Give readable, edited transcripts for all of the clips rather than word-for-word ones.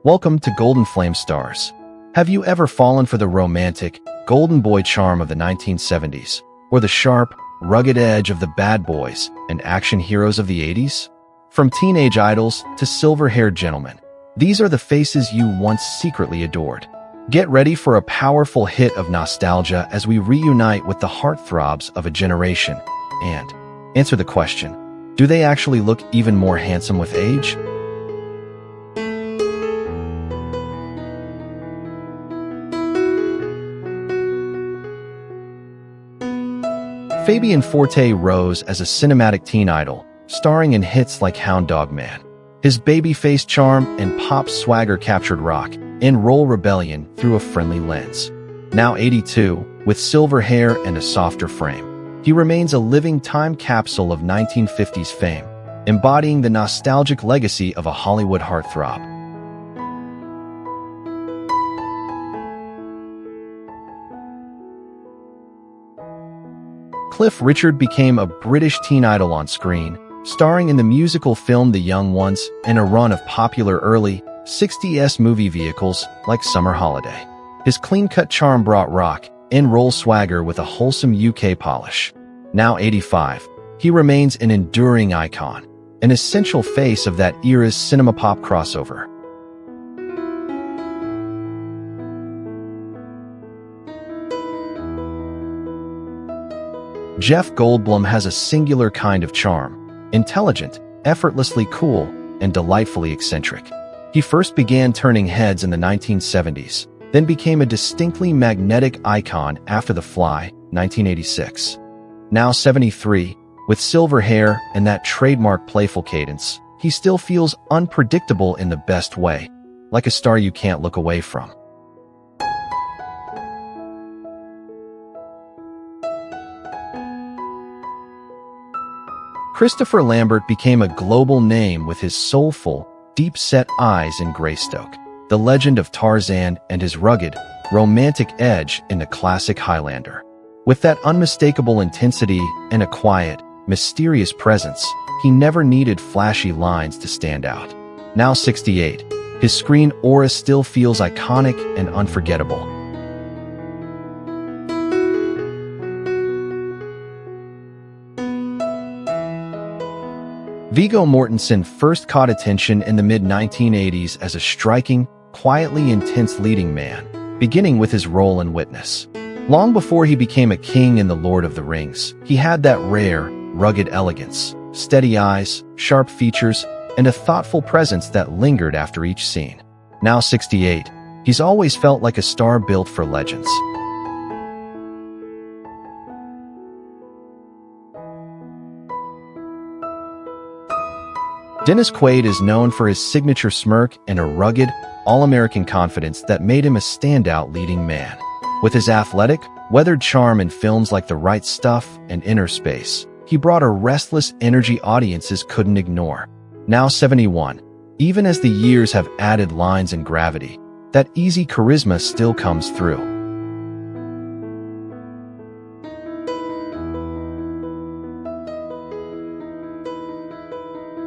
Welcome to Golden Flame Stars. Have you ever fallen for the romantic, golden boy charm of the 1970s, or the sharp, rugged edge of the bad boys and action heroes of the 80s? From teenage idols to silver-haired gentlemen, these are the faces you once secretly adored. Get ready for a powerful hit of nostalgia as we reunite with the heartthrobs of a generation and answer the question, do they actually look even more handsome with age? Fabian Forte rose as a cinematic teen idol, starring in hits like Hound Dog Man. His baby-face charm and pop swagger captured rock and roll rebellion through a friendly lens. Now 82, with silver hair and a softer frame, he remains a living time capsule of 1950s fame, embodying the nostalgic legacy of a Hollywood heartthrob. Cliff Richard became a British teen idol on screen, starring in the musical film The Young Ones and a run of popular early 60s movie vehicles like Summer Holiday. His clean-cut charm brought rock and roll swagger with a wholesome UK polish. Now 85, he remains an enduring icon, an essential face of that era's cinema pop crossover. Jeff Goldblum has a singular kind of charm, intelligent, effortlessly cool, and delightfully eccentric. He first began turning heads in the 1970s, then became a distinctly magnetic icon after The Fly, 1986. Now 73, with silver hair and that trademark playful cadence, he still feels unpredictable in the best way, like a star you can't look away from. Christopher Lambert became a global name with his soulful, deep-set eyes in Greystoke, the legend of Tarzan and his rugged, romantic edge in the classic Highlander. With that unmistakable intensity and a quiet, mysterious presence, he never needed flashy lines to stand out. Now 68, his screen aura still feels iconic and unforgettable. Viggo Mortensen first caught attention in the mid-1980s as a striking, quietly intense leading man, beginning with his role in Witness. Long before he became a king in The Lord of the Rings, he had that rare, rugged elegance, steady eyes, sharp features, and a thoughtful presence that lingered after each scene. Now 68, he's always felt like a star built for legends. Dennis Quaid is known for his signature smirk and a rugged, all-American confidence that made him a standout leading man. With his athletic, weathered charm in films like The Right Stuff and Inner Space, he brought a restless energy audiences couldn't ignore. Now 71, even as the years have added lines and gravity, that easy charisma still comes through.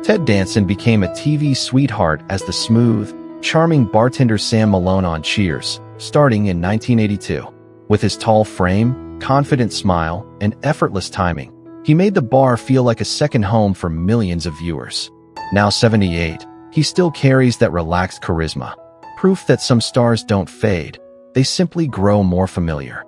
Ted Danson became a TV sweetheart as the smooth, charming bartender Sam Malone on Cheers, starting in 1982. With his tall frame, confident smile, and effortless timing, he made the bar feel like a second home for millions of viewers. Now 78, he still carries that relaxed charisma, proof that some stars don't fade, they simply grow more familiar.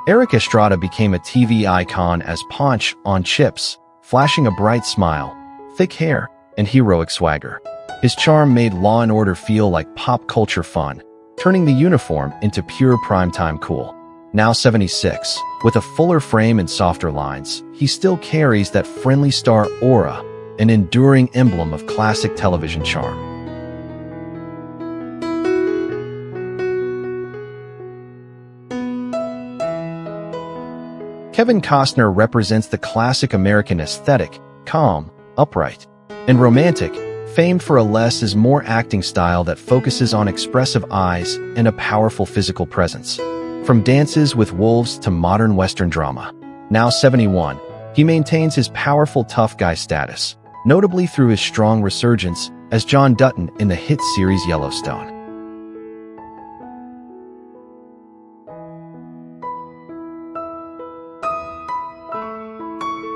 Erik Estrada became a TV icon as Ponch on Chips, flashing a bright smile, thick hair, and heroic swagger. His charm made Law & Order feel like pop culture fun, turning the uniform into pure primetime cool. Now 76, with a fuller frame and softer lines, he still carries that friendly star aura, an enduring emblem of classic television charm. Kevin Costner represents the classic American aesthetic, calm, upright, and romantic, famed for a less is more acting style that focuses on expressive eyes and a powerful physical presence. From Dances with Wolves to modern Western drama. Now 71, he maintains his powerful tough guy status, notably through his strong resurgence as John Dutton in the hit series Yellowstone.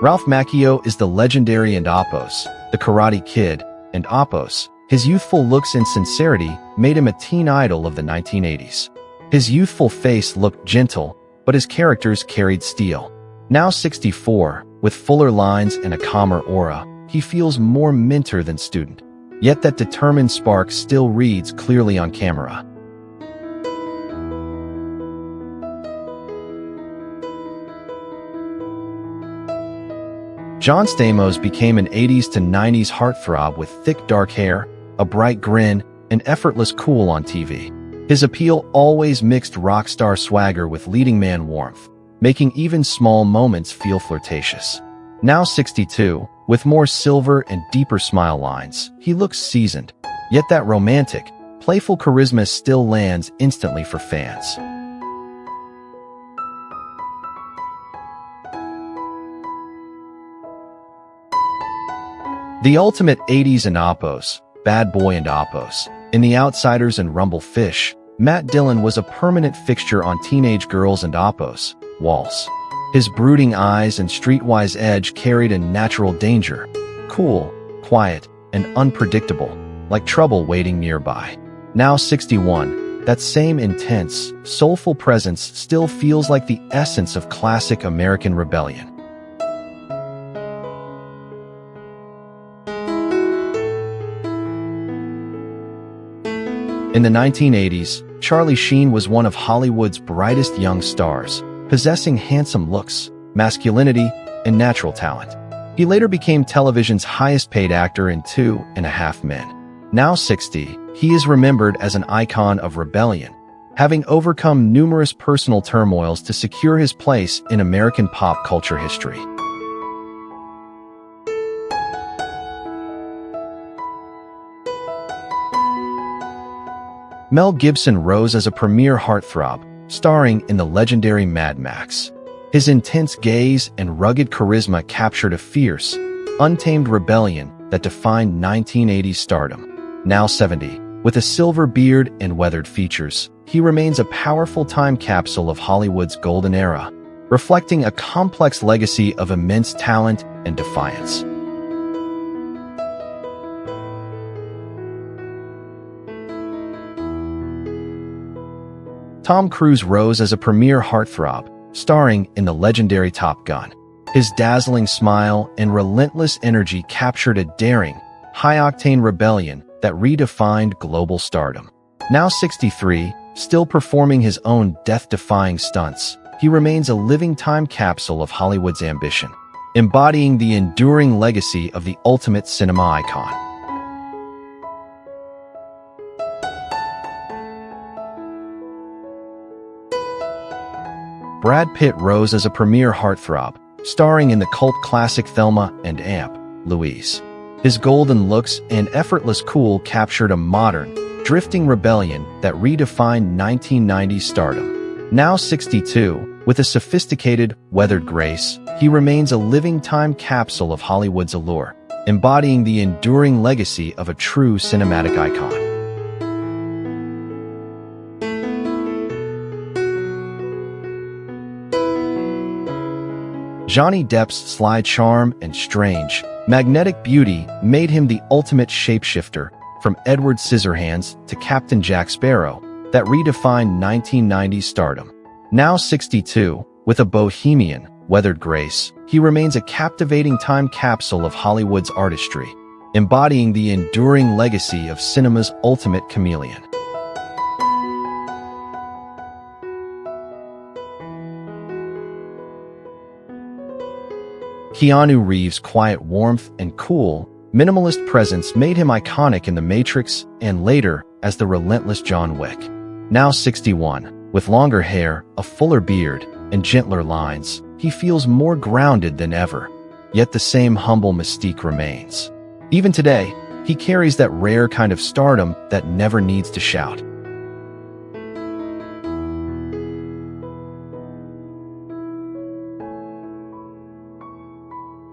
Ralph Macchio is the legendary and Apo's, the Karate Kid, and Apo's. His youthful looks and sincerity made him a teen idol of the 1980s. His youthful face looked gentle, but his characters carried steel. Now 64, with fuller lines and a calmer aura, he feels more mentor than student. Yet that determined spark still reads clearly on camera. John Stamos became an 80s to 90s heartthrob with thick dark hair, a bright grin, and effortless cool on TV. His appeal always mixed rock star swagger with leading man warmth, making even small moments feel flirtatious. Now 62, with more silver and deeper smile lines, he looks seasoned, yet that romantic, playful charisma still lands instantly for fans. The ultimate 80s and Apo's, Bad Boy and Apo's. In The Outsiders and Rumble Fish, Matt Dillon was a permanent fixture on teenage girls and Apo's walls. His brooding eyes and streetwise edge carried a natural danger, cool, quiet, and unpredictable, like trouble waiting nearby. Now 61, that same intense, soulful presence still feels like the essence of classic American rebellion. In the 1980s, Charlie Sheen was one of Hollywood's brightest young stars, possessing handsome looks, masculinity, and natural talent. He later became television's highest-paid actor in 2.5 Men. Now 60, he is remembered as an icon of rebellion, having overcome numerous personal turmoils to secure his place in American pop culture history. Mel Gibson rose as a premier heartthrob, starring in the legendary Mad Max. His intense gaze and rugged charisma captured a fierce, untamed rebellion that defined 1980s stardom. Now 70, with a silver beard and weathered features, he remains a powerful time capsule of Hollywood's golden era, reflecting a complex legacy of immense talent and defiance. Tom Cruise rose as a premier heartthrob, starring in the legendary Top Gun. His dazzling smile and relentless energy captured a daring, high-octane rebellion that redefined global stardom. Now 63, still performing his own death-defying stunts, he remains a living time capsule of Hollywood's ambition, embodying the enduring legacy of the ultimate cinema icon. Brad Pitt rose as a premier heartthrob, starring in the cult classic Thelma and Amp, Louise. His golden looks and effortless cool captured a modern, drifting rebellion that redefined 1990s stardom. Now 62, with a sophisticated, weathered grace, he remains a living time capsule of Hollywood's allure, embodying the enduring legacy of a true cinematic icon. Johnny Depp's sly charm and strange, magnetic beauty made him the ultimate shapeshifter, from Edward Scissorhands to Captain Jack Sparrow, that redefined 1990s stardom. Now 62, with a bohemian, weathered grace, he remains a captivating time capsule of Hollywood's artistry, embodying the enduring legacy of cinema's ultimate chameleon. Keanu Reeves' quiet warmth and cool, minimalist presence made him iconic in The Matrix and later as the relentless John Wick. Now 61, with longer hair, a fuller beard, and gentler lines, he feels more grounded than ever, yet the same humble mystique remains. Even today, he carries that rare kind of stardom that never needs to shout.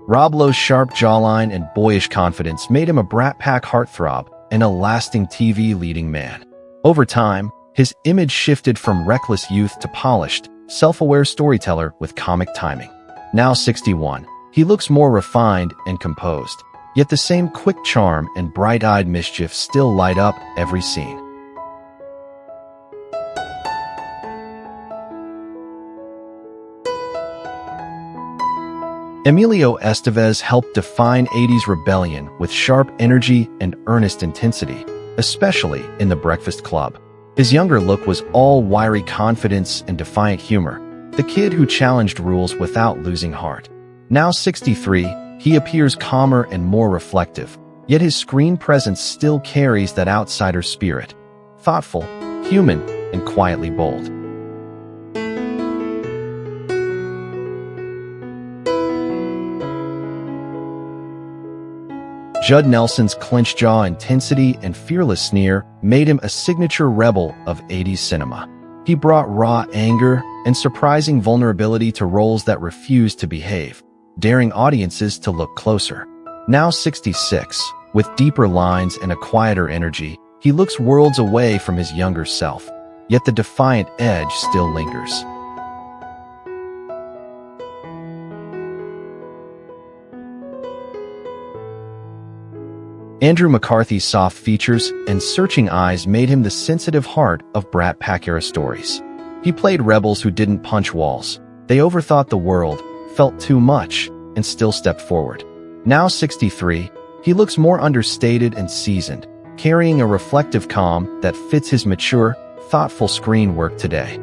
Rob Lowe's sharp jawline and boyish confidence made him a Brat Pack heartthrob and a lasting TV leading man. Over time, his image shifted from reckless youth to polished, self-aware storyteller with comic timing. Now 61, he looks more refined and composed, yet the same quick charm and bright-eyed mischief still light up every scene. Emilio Estevez helped define 80s rebellion with sharp energy and earnest intensity, especially in The Breakfast Club. His younger look was all wiry confidence and defiant humor, the kid who challenged rules without losing heart. Now 63, he appears calmer and more reflective, yet his screen presence still carries that outsider spirit, thoughtful, human, and quietly bold. Judd Nelson's clenched jaw intensity and fearless sneer made him a signature rebel of 80s cinema. He brought raw anger and surprising vulnerability to roles that refused to behave, daring audiences to look closer. Now 66, with deeper lines and a quieter energy, he looks worlds away from his younger self, yet the defiant edge still lingers. Andrew McCarthy's soft features and searching eyes made him the sensitive heart of Brat Pack era stories. He played rebels who didn't punch walls. They overthought the world, felt too much, and still stepped forward. Now 63, he looks more understated and seasoned, carrying a reflective calm that fits his mature, thoughtful screen work today.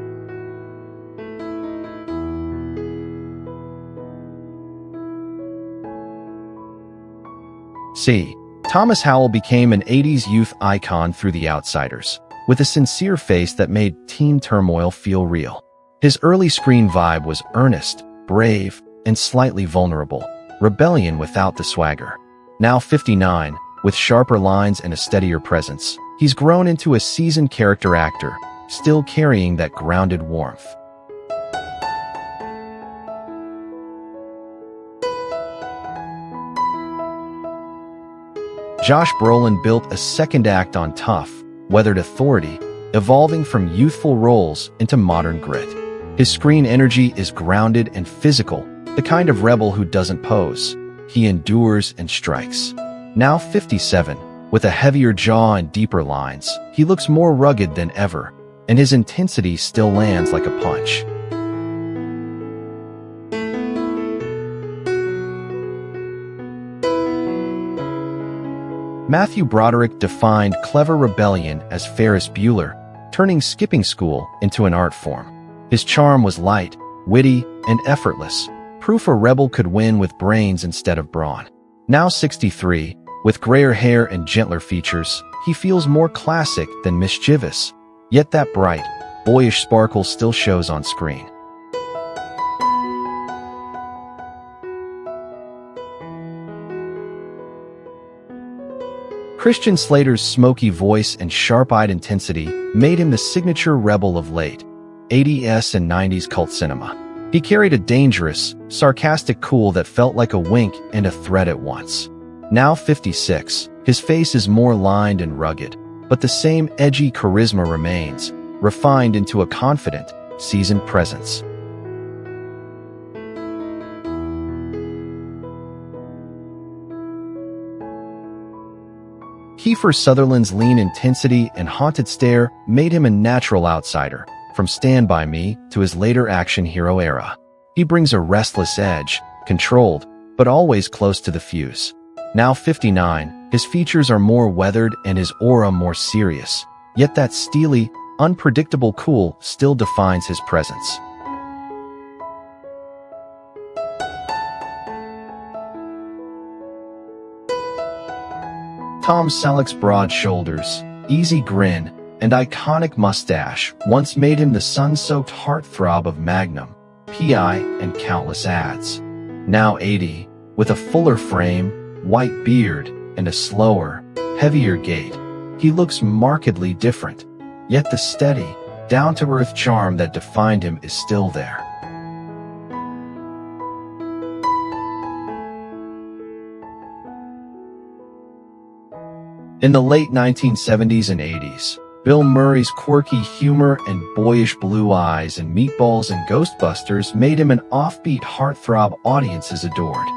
C. Thomas Howell became an 80s youth icon through The Outsiders, with a sincere face that made teen turmoil feel real. His early screen vibe was earnest, brave, and slightly vulnerable, rebellion without the swagger. Now 59, with sharper lines and a steadier presence, he's grown into a seasoned character actor, still carrying that grounded warmth. Josh Brolin built a second act on tough, weathered authority, evolving from youthful roles into modern grit. His screen energy is grounded and physical, the kind of rebel who doesn't pose. He endures and strikes. Now 57, with a heavier jaw and deeper lines, he looks more rugged than ever, and his intensity still lands like a punch. Matthew Broderick defined clever rebellion as Ferris Bueller, turning skipping school into an art form. His charm was light, witty, and effortless, proof a rebel could win with brains instead of brawn. Now 63, with grayer hair and gentler features, he feels more classic than mischievous, yet that bright, boyish sparkle still shows on screen. Christian Slater's smoky voice and sharp-eyed intensity made him the signature rebel of late 80s and 90s cult cinema. He carried a dangerous, sarcastic cool that felt like a wink and a threat at once. Now 56, his face is more lined and rugged, but the same edgy charisma remains, refined into a confident, seasoned presence. Kiefer Sutherland's lean intensity and haunted stare made him a natural outsider, from Stand By Me to his later action hero era. He brings a restless edge, controlled, but always close to the fuse. Now 59, his features are more weathered and his aura more serious, yet that steely, unpredictable cool still defines his presence. Tom Selleck's broad shoulders, easy grin, and iconic mustache once made him the sun-soaked heartthrob of Magnum, P.I., and countless ads. Now 80, with a fuller frame, white beard, and a slower, heavier gait, he looks markedly different, yet the steady, down-to-earth charm that defined him is still there. In the late 1970s and 80s, Bill Murray's quirky humor and boyish blue eyes in Meatballs and Ghostbusters made him an offbeat heartthrob audiences adored.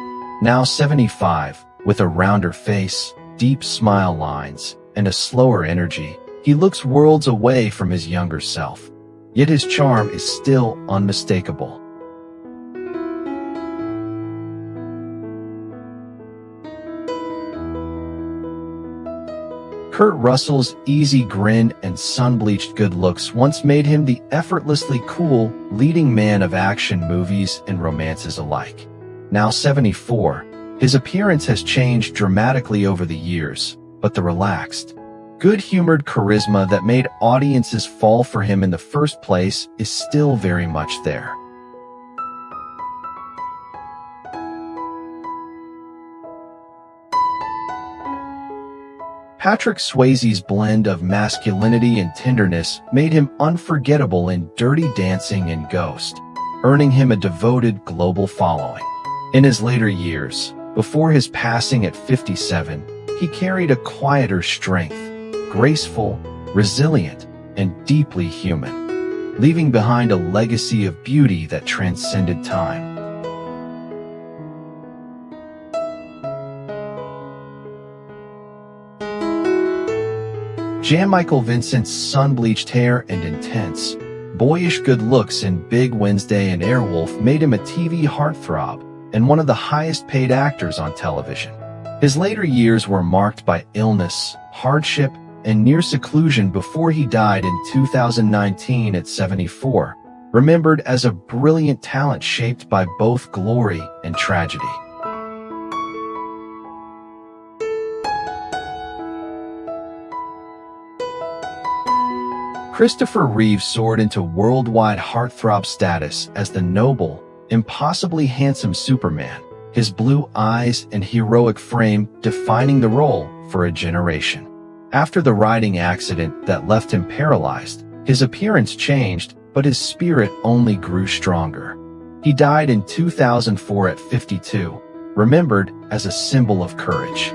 Now 75, with a rounder face, deep smile lines, and a slower energy, he looks worlds away from his younger self. Yet his charm is still unmistakable. Kurt Russell's easy grin and sun-bleached good looks once made him the effortlessly cool leading man of action movies and romances alike. Now 74, his appearance has changed dramatically over the years, but the relaxed, good-humored charisma that made audiences fall for him in the first place is still very much there. Patrick Swayze's blend of masculinity and tenderness made him unforgettable in Dirty Dancing and Ghost, earning him a devoted global following. In his later years, before his passing at 57, he carried a quieter strength, graceful, resilient, and deeply human, leaving behind a legacy of beauty that transcended time. Jan Michael Vincent's sun-bleached hair and intense, boyish good looks in Big Wednesday and Airwolf made him a TV heartthrob and one of the highest-paid actors on television. His later years were marked by illness, hardship, and near seclusion before he died in 2019 at 74, remembered as a brilliant talent shaped by both glory and tragedy. Christopher Reeve soared into worldwide heartthrob status as the noble, impossibly handsome Superman, his blue eyes and heroic frame defining the role for a generation. After the riding accident that left him paralyzed, his appearance changed, but his spirit only grew stronger. He died in 2004 at 52, remembered as a symbol of courage.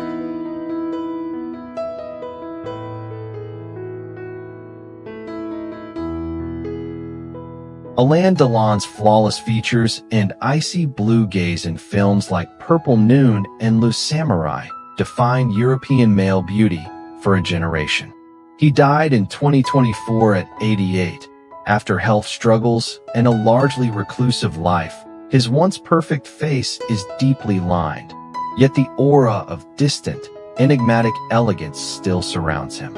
Alain Delon's flawless features and icy blue gaze in films like Purple Noon and Le Samurai defined European male beauty for a generation. He died in 2024 at 88. After health struggles and a largely reclusive life, his once perfect face is deeply lined, yet the aura of distant, enigmatic elegance still surrounds him.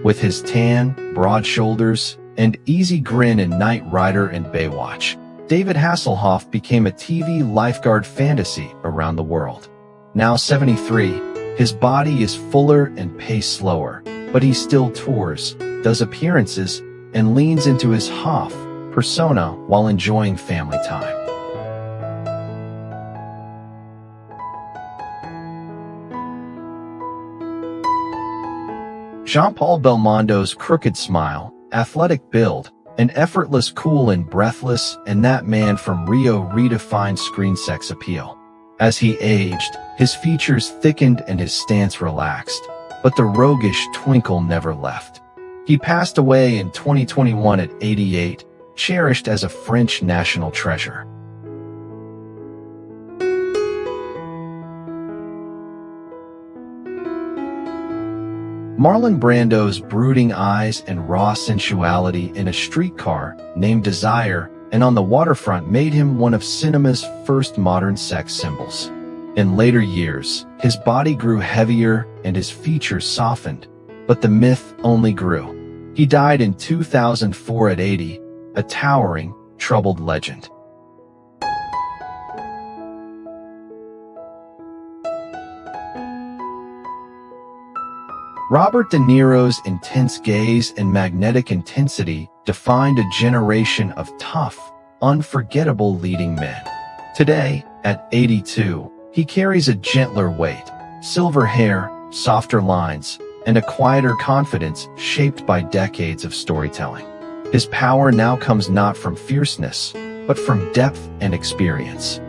With his tan, broad shoulders, and easy grin in Knight Rider and Baywatch, David Hasselhoff became a TV lifeguard fantasy around the world. Now 73, his body is fuller and paced slower, but he still tours, does appearances, and leans into his Hoff persona while enjoying family time. Jean-Paul Belmondo's crooked smile, athletic build, and effortless cool and breathless, and that man from Rio redefined screen sex appeal. As he aged, his features thickened and his stance relaxed, but the roguish twinkle never left. He passed away in 2021 at 88, cherished as a French national treasure. Marlon Brando's brooding eyes and raw sensuality in A Streetcar Named Desire and On the Waterfront made him one of cinema's first modern sex symbols. In later years, his body grew heavier and his features softened, but the myth only grew. He died in 2004 at 80, a towering, troubled legend. Robert De Niro's intense gaze and magnetic intensity defined a generation of tough, unforgettable leading men. Today, at 82, he carries a gentler weight, silver hair, softer lines, and a quieter confidence shaped by decades of storytelling. His power now comes not from fierceness, but from depth and experience.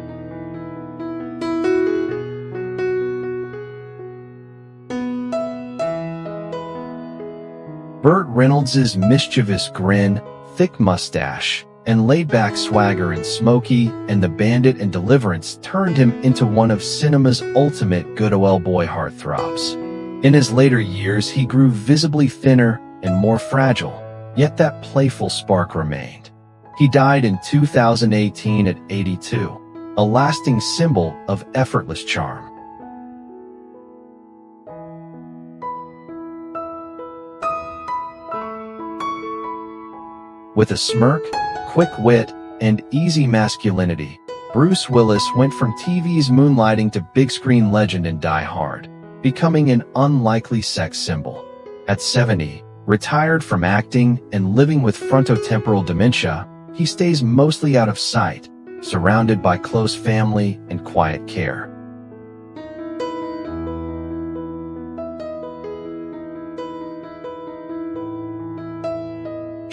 Burt Reynolds' mischievous grin, thick mustache, and laid-back swagger in Smokey and the Bandit and Deliverance turned him into one of cinema's ultimate good old boy heartthrobs. In his later years, he grew visibly thinner and more fragile, yet that playful spark remained. He died in 2018 at 82, a lasting symbol of effortless charm. With a smirk, quick wit, and easy masculinity, Bruce Willis went from TV's moonlighting to big-screen legend in Die Hard, becoming an unlikely sex symbol. At 70, retired from acting and living with frontotemporal dementia, he stays mostly out of sight, surrounded by close family and quiet care.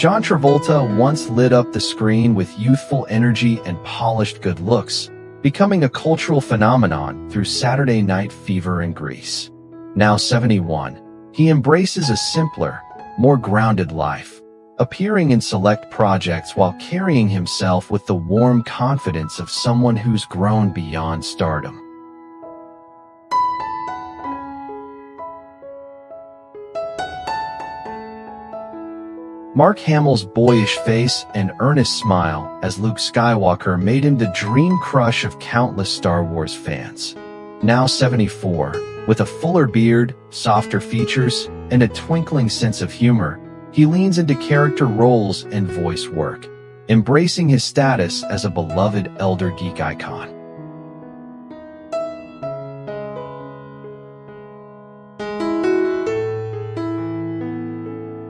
John Travolta once lit up the screen with youthful energy and polished good looks, becoming a cultural phenomenon through Saturday Night Fever and Grease. Now 71, he embraces a simpler, more grounded life, appearing in select projects while carrying himself with the warm confidence of someone who's grown beyond stardom. Mark Hamill's boyish face and earnest smile as Luke Skywalker made him the dream crush of countless Star Wars fans. Now 74, with a fuller beard, softer features, and a twinkling sense of humor, he leans into character roles and voice work, embracing his status as a beloved elder geek icon.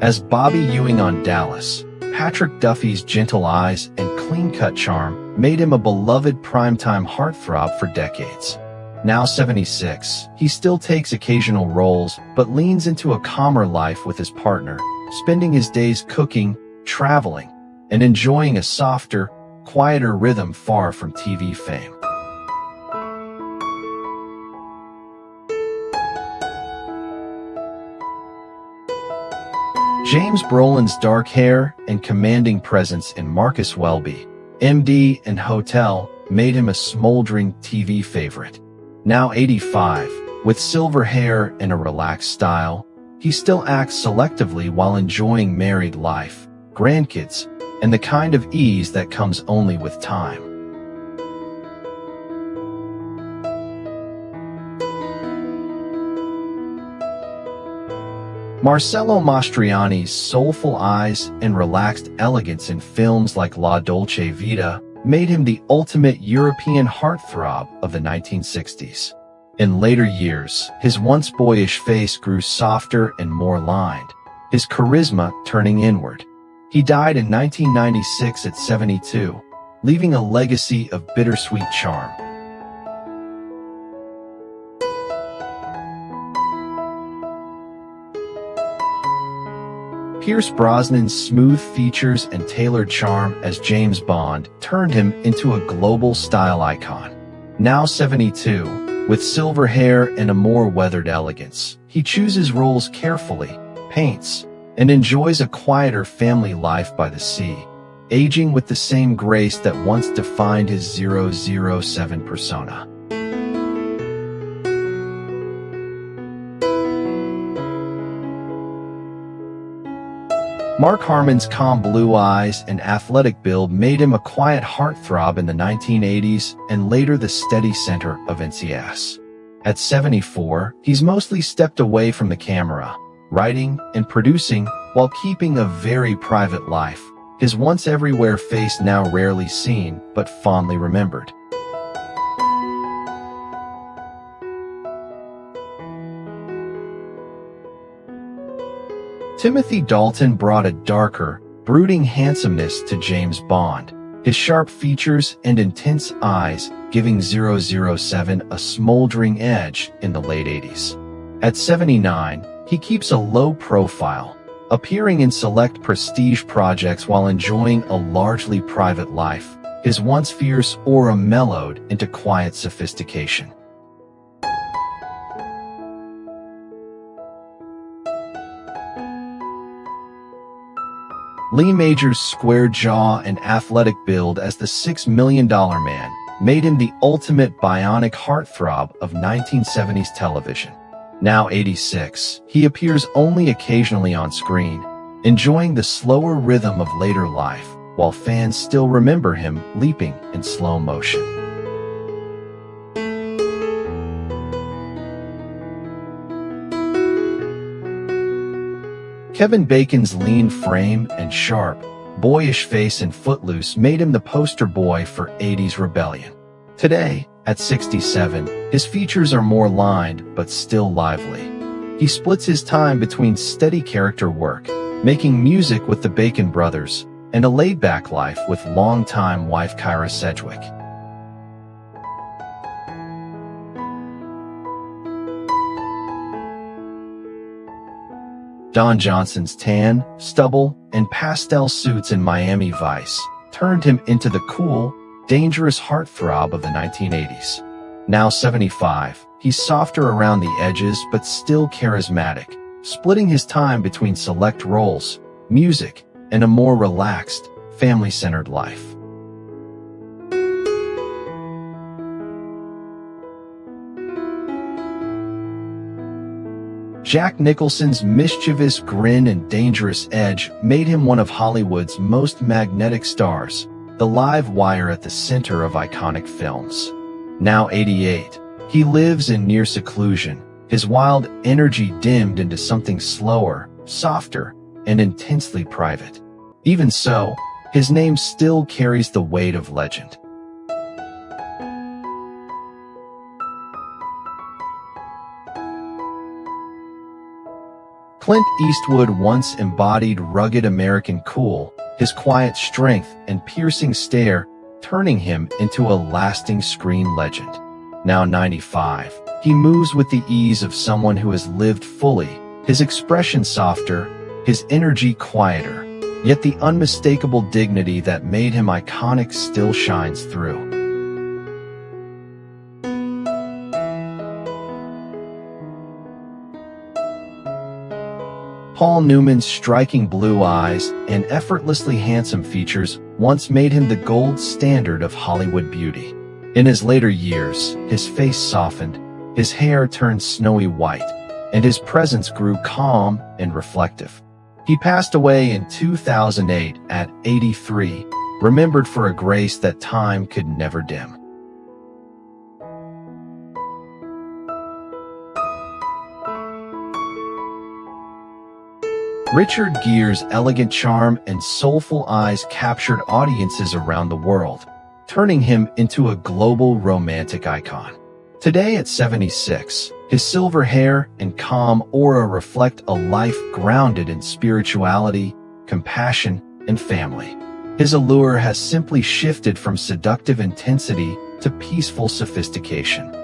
As Bobby Ewing on Dallas, Patrick Duffy's gentle eyes and clean-cut charm made him a beloved primetime heartthrob for decades. Now 76, he still takes occasional roles but leans into a calmer life with his partner, spending his days cooking, traveling, and enjoying a softer, quieter rhythm far from TV fame. James Brolin's dark hair and commanding presence in Marcus Welby, MD and Hotel, made him a smoldering TV favorite. Now 85, with silver hair and a relaxed style, he still acts selectively while enjoying married life, grandkids, and the kind of ease that comes only with time. Marcello Mastroianni's soulful eyes and relaxed elegance in films like La Dolce Vita made him the ultimate European heartthrob of the 1960s. In later years, his once boyish face grew softer and more lined, his charisma turning inward. He died in 1996 at 72, leaving a legacy of bittersweet charm. Pierce Brosnan's smooth features and tailored charm as James Bond turned him into a global style icon. Now 72, with silver hair and a more weathered elegance, he chooses roles carefully, paints, and enjoys a quieter family life by the sea, aging with the same grace that once defined his 007 persona. Mark Harmon's calm blue eyes and athletic build made him a quiet heartthrob in the 1980s and later the steady center of NCIS. At 74, he's mostly stepped away from the camera, writing and producing while keeping a very private life, his once everywhere face now rarely seen but fondly remembered. Timothy Dalton brought a darker, brooding handsomeness to James Bond, his sharp features and intense eyes giving 007 a smoldering edge in the late 80s. At 79, he keeps a low profile, appearing in select prestige projects while enjoying a largely private life, his once fierce aura mellowed into quiet sophistication. Lee Majors' square jaw and athletic build as the $6 Million Man made him the ultimate bionic heartthrob of 1970s television. Now 86, he appears only occasionally on screen, enjoying the slower rhythm of later life, while fans still remember him leaping in slow motion. Kevin Bacon's lean frame and sharp, boyish face in Footloose made him the poster boy for 80s rebellion. Today, at 67, his features are more lined but still lively. He splits his time between steady character work, making music with the Bacon brothers, and a laid-back life with longtime wife Kyra Sedgwick. Don Johnson's tan, stubble, and pastel suits in Miami Vice turned him into the cool, dangerous heartthrob of the 1980s. Now 75, he's softer around the edges but still charismatic, splitting his time between select roles, music, and a more relaxed, family-centered life. Jack Nicholson's mischievous grin and dangerous edge made him one of Hollywood's most magnetic stars, the live wire at the center of iconic films. Now 88, he lives in near seclusion, his wild energy dimmed into something slower, softer, and intensely private. Even so, his name still carries the weight of legend. Clint Eastwood once embodied rugged American cool, his quiet strength and piercing stare turning him into a lasting screen legend. Now 95, he moves with the ease of someone who has lived fully, his expression softer, his energy quieter, yet the unmistakable dignity that made him iconic still shines through. Paul Newman's striking blue eyes and effortlessly handsome features once made him the gold standard of Hollywood beauty. In his later years, his face softened, his hair turned snowy white, and his presence grew calm and reflective. He passed away in 2008 at 83, remembered for a grace that time could never dim. Richard Gere's elegant charm and soulful eyes captured audiences around the world, turning him into a global romantic icon. Today at 76, his silver hair and calm aura reflect a life grounded in spirituality, compassion, and family. His allure has simply shifted from seductive intensity to peaceful sophistication.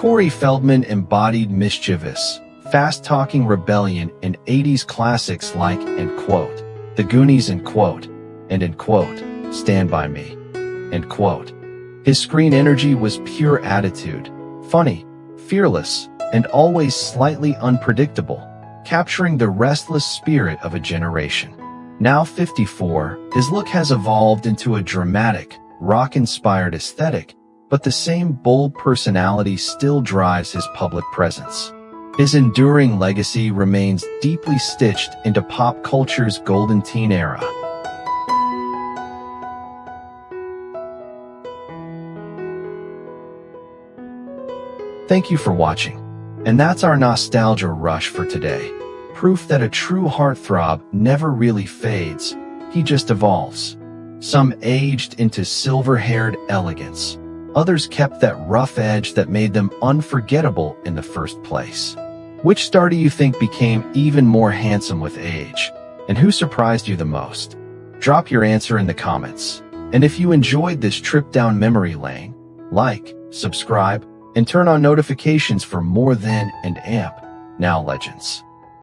Corey Feldman embodied mischievous, fast-talking rebellion in 80s classics like, end quote, The Goonies, end quote, and, end quote, Stand By Me, end quote. His screen energy was pure attitude, funny, fearless, and always slightly unpredictable, capturing the restless spirit of a generation. Now 54, his look has evolved into a dramatic, rock-inspired aesthetic, but the same bold personality still drives his public presence. His enduring legacy remains deeply stitched into pop culture's golden teen era. Thank you for watching. And that's our nostalgia rush for today. Proof that a true heartthrob never really fades, he just evolves. Some aged into silver-haired elegance. Others kept that rough edge that made them unforgettable in the first place. Which star do you think became even more handsome with age? And who surprised you the most? Drop your answer in the comments. And if you enjoyed this trip down memory lane, like, subscribe, and turn on notifications for more then and amp now legends.